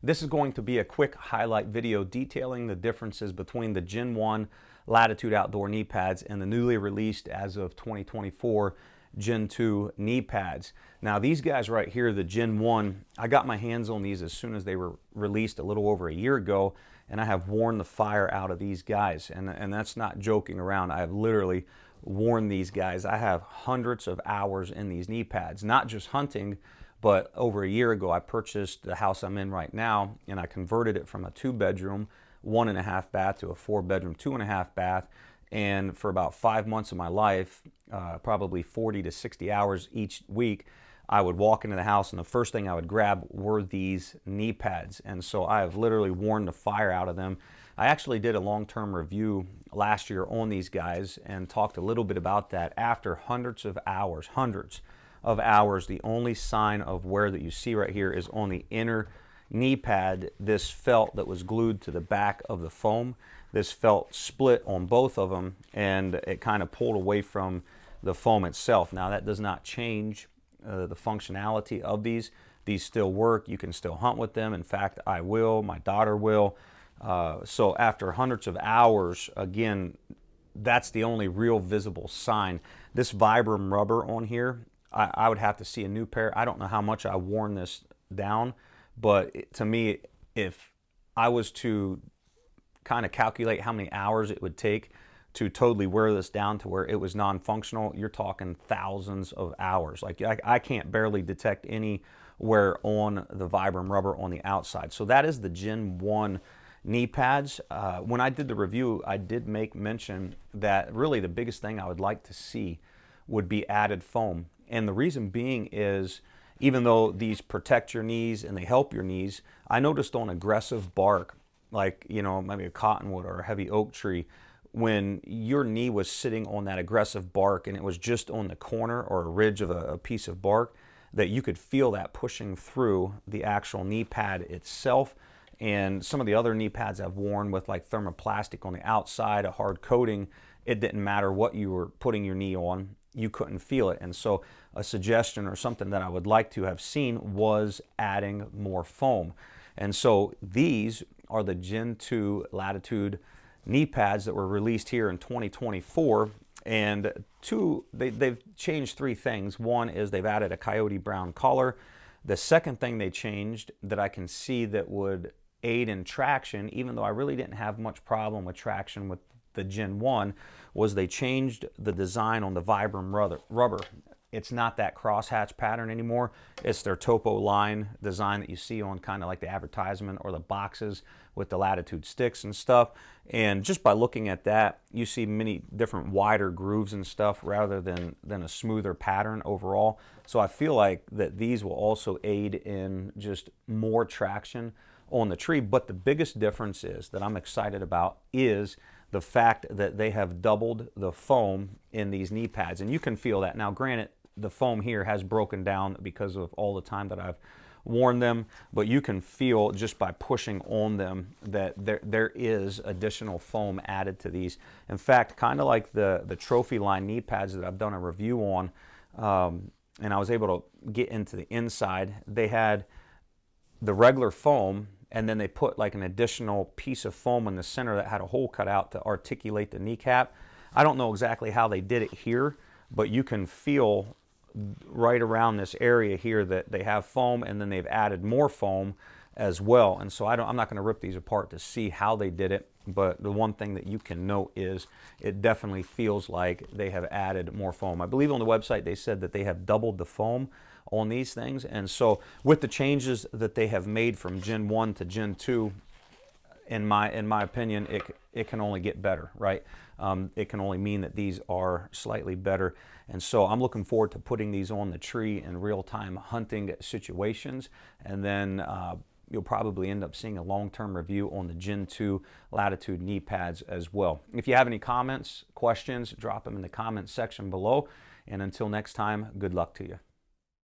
This is going to be a quick highlight video detailing the differences between the Gen 1 Latitude outdoor knee pads and the newly released as of 2024 Gen 2 knee pads. Now these guys right here, the Gen 1, I got my hands on these as soon as they were released a little over a year ago, and I have worn the fire out of these guys, and that's not joking around. I have literally worn these guys. I have hundreds of hours in these knee pads, not just hunting, but over a year ago I purchased the house I'm in right now, and I converted it from a 2-bedroom 1.5 bath to a 4-bedroom 2.5 bath. And for about 5 months of my life, probably 40 to 60 hours each week, I would walk into the house and the first thing I would grab were these knee pads. And so I have literally worn the fire out of them. I actually did a long-term review last year on these guys and talked a little bit about that. After hundreds of hours, the only sign of wear that you see right here is on the inner knee pad, this felt that was glued to the back of the foam. This felt split on both of them, and it kind of pulled away from the foam itself. Now that does not change the functionality of these. These still work. You can still hunt with them. In fact, I will. My daughter will. So after hundreds of hours, again, that's the only real visible sign. This Vibram rubber on here, I would have to see a new pair. I don't know how much I worn this down, but to me, if I was to kind of calculate how many hours it would take to totally wear this down to where it was non-functional, you're talking thousands of hours. Like I can't barely detect any wear on the Vibram rubber on the outside. So that is the Gen 1 knee pads. When I did the review, I did make mention that really the biggest thing I would like to see would be added foam. And the reason being is, even though these protect your knees and they help your knees, I noticed on aggressive bark, like, you know, maybe a cottonwood or a heavy oak tree, when your knee was sitting on that aggressive bark and it was just on the corner or a ridge of a piece of bark, that you could feel that pushing through the actual knee pad itself. And some of the other knee pads I've worn with like thermoplastic on the outside, a hard coating, it didn't matter what you were putting your knee on, you couldn't feel it. And so a suggestion or something that I would like to have seen was adding more foam. And so these are the Gen 2 Latitude knee pads that were released here in 2024. And they've changed 3 things. One is they've added a coyote brown color. The second thing they changed that I can see that would aid in traction, even though I really didn't have much problem with traction with the Gen 1, was they changed the design on the Vibram rubber. It's not that crosshatch pattern anymore. It's their topo line design that you see on kind of like the advertisement or the boxes with the Latitude sticks and stuff. And just by looking at that, you see many different wider grooves and stuff rather than a smoother pattern overall. So I feel like that these will also aid in just more traction on the tree. But the biggest difference is that I'm excited about is the fact that they have doubled the foam in these knee pads. And you can feel that. Now, granted, the foam here has broken down because of all the time that I've worn them, but you can feel just by pushing on them that there is additional foam added to these. In fact, kind of like the trophy line knee pads that I've done a review on, and I was able to get into the inside, they had the regular foam, and then they put like an additional piece of foam in the center that had a hole cut out to articulate the kneecap. I don't know exactly how they did it here, but you can feel right around this area here that they have foam, and then they've added more foam as well. And so I'm not going to rip these apart to see how they did it, but the one thing that you can note is it definitely feels like they have added more foam. I believe on the website they said that they have doubled the foam on these things. And so with the changes that they have made from Gen 1 to Gen 2, in my opinion, it can only get better, right? It can only mean that these are slightly better. And so I'm looking forward to putting these on the tree in real-time hunting situations. And then you'll probably end up seeing a long-term review on the Gen 2 Latitude knee pads as well. If you have any comments, questions, drop them in the comments section below. And until next time, good luck to you.